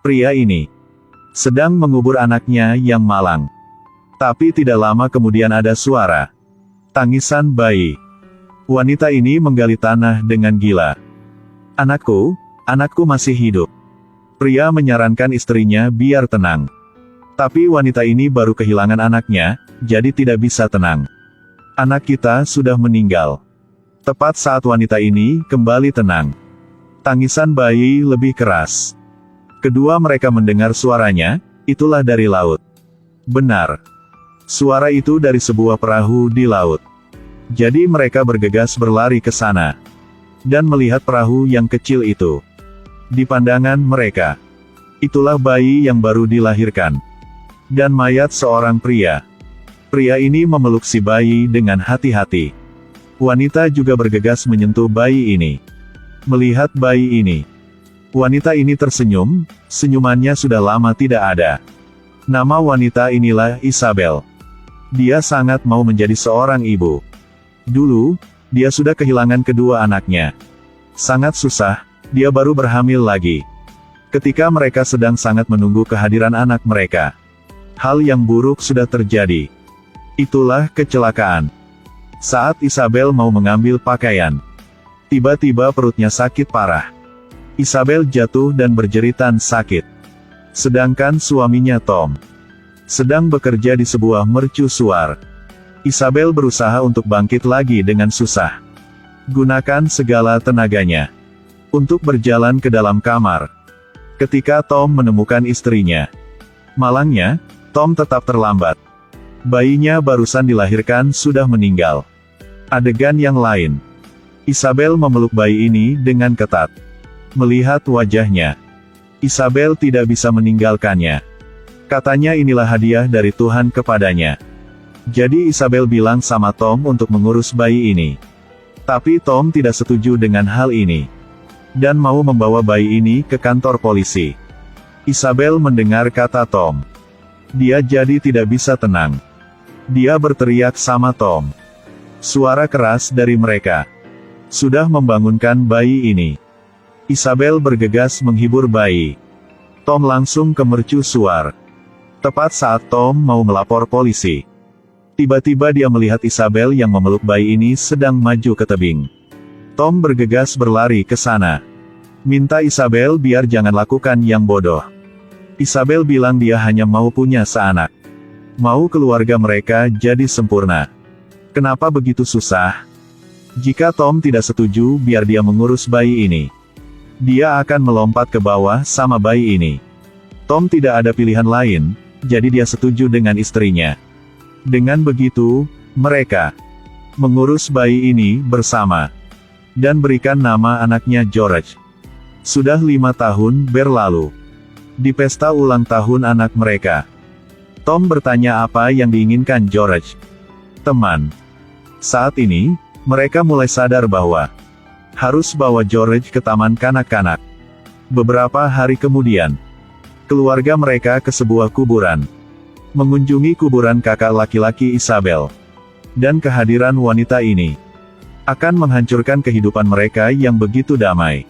Pria ini sedang mengubur anaknya yang malang. Tapi tidak lama kemudian ada suara tangisan bayi. Wanita ini menggali tanah dengan gila. Anakku masih hidup. Pria menyarankan istrinya biar tenang. Tapi wanita ini baru kehilangan anaknya, jadi tidak bisa tenang. Anak kita sudah meninggal. Tepat saat wanita ini kembali tenang, tangisan bayi lebih keras. Kedua mereka mendengar suaranya, itulah dari laut. Benar. Suara itu dari sebuah perahu di laut. Jadi mereka bergegas berlari ke sana. Dan melihat perahu yang kecil itu. Di pandangan mereka, itulah bayi yang baru dilahirkan. Dan mayat seorang pria. Pria ini memeluk si bayi dengan hati-hati. Wanita juga bergegas menyentuh bayi ini. Melihat bayi ini, wanita ini tersenyum, senyumannya sudah lama tidak ada. Nama wanita inilah Isabel. Dia sangat mau menjadi seorang ibu. Dulu, dia sudah kehilangan kedua anaknya. Sangat susah, dia baru berhamil lagi. Ketika mereka sedang sangat menunggu kehadiran anak mereka, hal yang buruk sudah terjadi. Itulah kecelakaan. Saat Isabel mau mengambil pakaian, tiba-tiba perutnya sakit parah. Isabel jatuh dan berjeritan sakit. Sedangkan suaminya Tom sedang bekerja di sebuah mercusuar. Isabel berusaha untuk bangkit lagi dengan susah. Gunakan segala tenaganya untuk berjalan ke dalam kamar. Ketika Tom menemukan istrinya, malangnya, Tom tetap terlambat. Bayinya barusan dilahirkan sudah meninggal. Adegan yang lain. Isabel memeluk bayi ini dengan ketat. Melihat wajahnya, Isabel tidak bisa meninggalkannya. Katanya inilah hadiah dari Tuhan kepadanya. Jadi Isabel bilang sama Tom untuk mengurus bayi ini. Tapi Tom tidak setuju dengan hal ini. Dan mau membawa bayi ini ke kantor polisi. Isabel mendengar kata Tom. Dia jadi tidak bisa tenang. Dia berteriak sama Tom. Suara keras dari mereka sudah membangunkan bayi ini. Isabel bergegas menghibur bayi. Tom langsung ke mercusuar. Tepat saat Tom mau melapor polisi, tiba-tiba dia melihat Isabel yang memeluk bayi ini sedang maju ke tebing. Tom bergegas berlari ke sana. Minta Isabel biar jangan lakukan yang bodoh. Isabel bilang dia hanya mau punya seanak. Mau keluarga mereka jadi sempurna. Kenapa begitu susah? Jika Tom tidak setuju biar dia mengurus bayi ini, dia akan melompat ke bawah sama bayi ini. Tom tidak ada pilihan lain, jadi dia setuju dengan istrinya. Dengan begitu, mereka mengurus bayi ini bersama. Dan berikan nama anaknya George. Sudah 5 tahun berlalu. Di pesta ulang tahun anak mereka, Tom bertanya apa yang diinginkan George. Teman. Saat ini, mereka mulai sadar bahwa harus bawa George ke taman kanak-kanak. Beberapa hari kemudian, keluarga mereka ke sebuah kuburan. Mengunjungi kuburan kakak laki-laki Isabel. Dan kehadiran wanita ini akan menghancurkan kehidupan mereka yang begitu damai.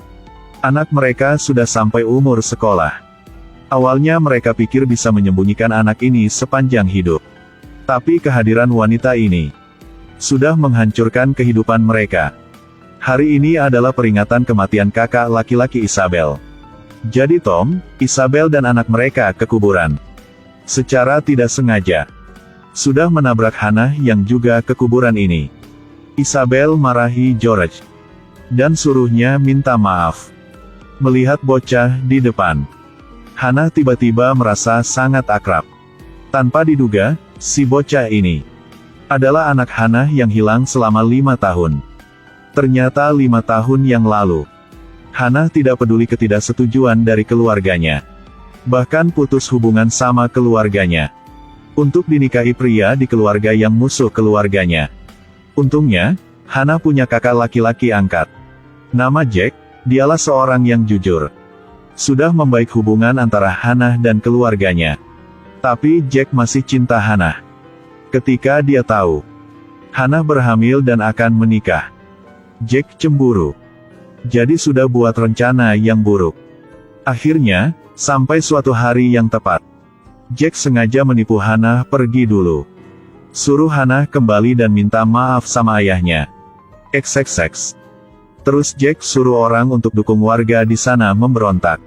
Anak mereka sudah sampai umur sekolah. Awalnya mereka pikir bisa menyembunyikan anak ini sepanjang hidup. Tapi kehadiran wanita ini sudah menghancurkan kehidupan mereka. Hari ini adalah peringatan kematian kakak laki-laki Isabel. Jadi Tom, Isabel dan anak mereka ke kuburan. Secara tidak sengaja, sudah menabrak Hannah yang juga ke kuburan ini. Isabel marahi George. Dan suruhnya minta maaf. Melihat bocah di depan, Hannah tiba-tiba merasa sangat akrab. Tanpa diduga, si bocah ini adalah anak Hannah yang hilang selama 5 tahun. Ternyata 5 tahun yang lalu, Hannah tidak peduli ketidaksetujuan dari keluarganya. Bahkan putus hubungan sama keluarganya. Untuk dinikahi pria di keluarga yang musuh keluarganya. Untungnya, Hannah punya kakak laki-laki angkat. Nama Jack, dialah seorang yang jujur. Sudah membaik hubungan antara Hannah dan keluarganya. Tapi Jack masih cinta Hannah. Ketika dia tahu Hannah berhamil dan akan menikah, Jack cemburu. Jadi sudah buat rencana yang buruk. Akhirnya, sampai suatu hari yang tepat, Jack sengaja menipu Hannah pergi dulu. Suruh Hannah kembali dan minta maaf sama ayahnya. XXX. Terus Jack suruh orang untuk dukung warga di sana memberontak.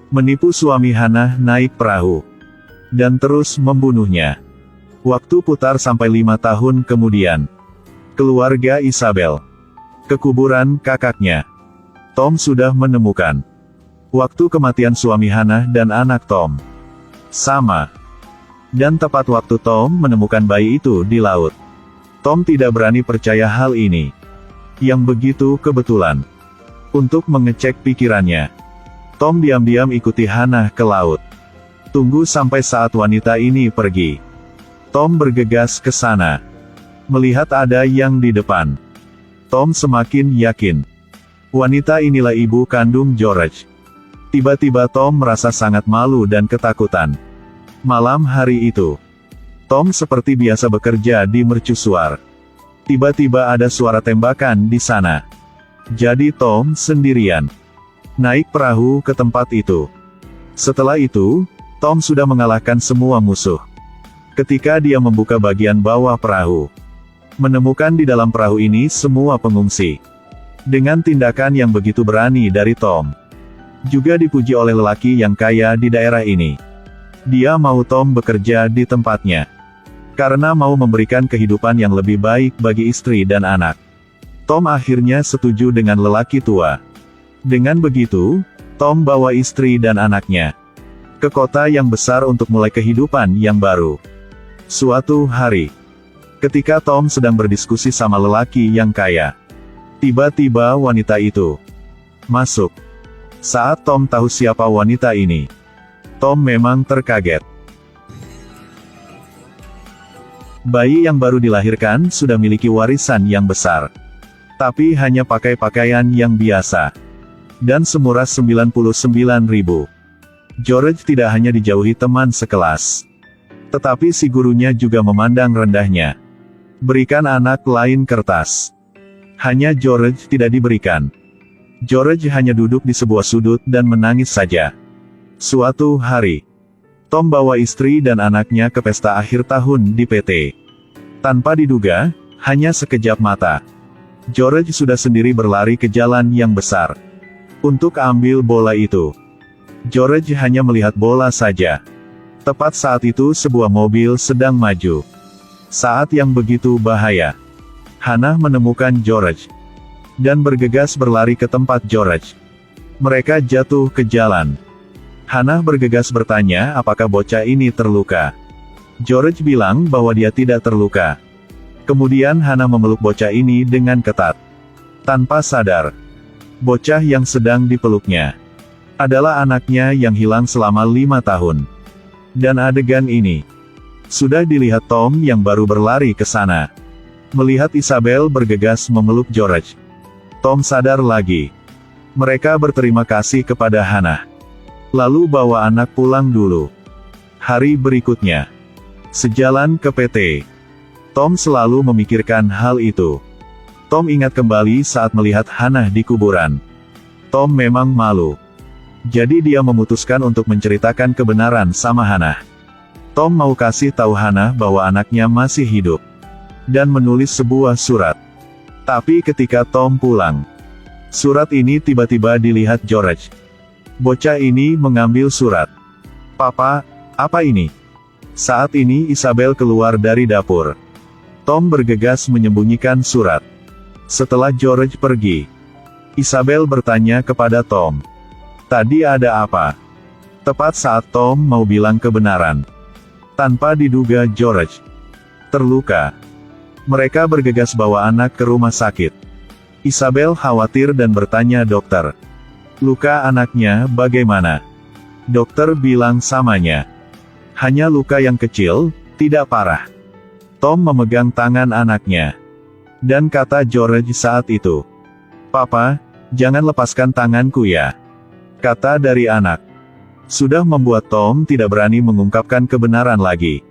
Menipu suami Hannah naik perahu. Dan terus membunuhnya. Waktu putar sampai 5 tahun kemudian. Keluarga Isabel. Ke kuburan kakaknya. Tom sudah menemukan. Waktu kematian suami Hannah dan anak Tom sama. Dan tepat waktu Tom menemukan bayi itu di laut. Tom tidak berani percaya hal ini. Yang begitu kebetulan. Untuk mengecek pikirannya, Tom diam-diam ikuti Hannah ke laut. Tunggu sampai saat wanita ini pergi. Tom bergegas ke sana. Melihat ada yang di depan. Tom semakin yakin. Wanita inilah ibu kandung George. Tiba-tiba Tom merasa sangat malu dan ketakutan. Malam hari itu, Tom seperti biasa bekerja di mercusuar. Tiba-tiba ada suara tembakan di sana. Jadi Tom sendirian naik perahu ke tempat itu. Setelah itu, Tom sudah mengalahkan semua musuh. Ketika dia membuka bagian bawah perahu, menemukan di dalam perahu ini semua pengungsi. Dengan tindakan yang begitu berani dari Tom, juga dipuji oleh lelaki yang kaya di daerah ini. Dia mau Tom bekerja di tempatnya. Karena mau memberikan kehidupan yang lebih baik bagi istri dan anak. Tom akhirnya setuju dengan lelaki tua. Dengan begitu, Tom bawa istri dan anaknya ke kota yang besar untuk mulai kehidupan yang baru. Suatu hari, ketika Tom sedang berdiskusi sama lelaki yang kaya, tiba-tiba wanita itu masuk. Saat Tom tahu siapa wanita ini, Tom memang terkaget. Bayi yang baru dilahirkan sudah memiliki warisan yang besar. Tapi hanya pakai pakaian yang biasa. Dan semurah 99.000. George tidak hanya dijauhi teman sekelas. Tetapi si gurunya juga memandang rendahnya. Berikan anak lain kertas. Hanya George tidak diberikan. George hanya duduk di sebuah sudut dan menangis saja. Suatu hari, Tom bawa istri dan anaknya ke pesta akhir tahun di PT. Tanpa diduga, hanya sekejap mata, George sudah sendiri berlari ke jalan yang besar untuk ambil bola itu. George hanya melihat bola saja. Tepat saat itu sebuah mobil sedang maju. Saat yang begitu bahaya, Hannah menemukan George dan bergegas berlari ke tempat George. Mereka jatuh ke jalan. Hannah bergegas bertanya apakah bocah ini terluka. George bilang bahwa dia tidak terluka. Kemudian Hannah memeluk bocah ini dengan ketat. Tanpa sadar, bocah yang sedang dipeluknya adalah anaknya yang hilang selama 5 tahun. Dan adegan ini sudah dilihat Tom yang baru berlari ke sana. Melihat Isabel bergegas memeluk George, Tom sadar lagi. Mereka berterima kasih kepada Hannah. Lalu bawa anak pulang dulu. Hari berikutnya, sejalan ke PT, Tom selalu memikirkan hal itu. Tom ingat kembali saat melihat Hannah di kuburan. Tom memang malu. Jadi dia memutuskan untuk menceritakan kebenaran sama Hannah. Tom mau kasih tahu Hannah bahwa anaknya masih hidup. Dan menulis sebuah surat. Tapi ketika Tom pulang, surat ini tiba-tiba dilihat George. Bocah ini mengambil surat. Papa, apa ini? Saat ini Isabel keluar dari dapur. Tom bergegas menyembunyikan surat. Setelah George pergi, Isabel bertanya kepada Tom, tadi ada apa? Tepat saat Tom mau bilang kebenaran, tanpa diduga George terluka. Mereka bergegas bawa anak ke rumah sakit. Isabel khawatir dan bertanya dokter, luka anaknya bagaimana? Dokter bilang samanya, hanya luka yang kecil, tidak parah. Tom memegang tangan anaknya. Dan kata George saat itu, Papa, jangan lepaskan tanganku ya. Kata dari anak. Sudah membuat Tom tidak berani mengungkapkan kebenaran lagi.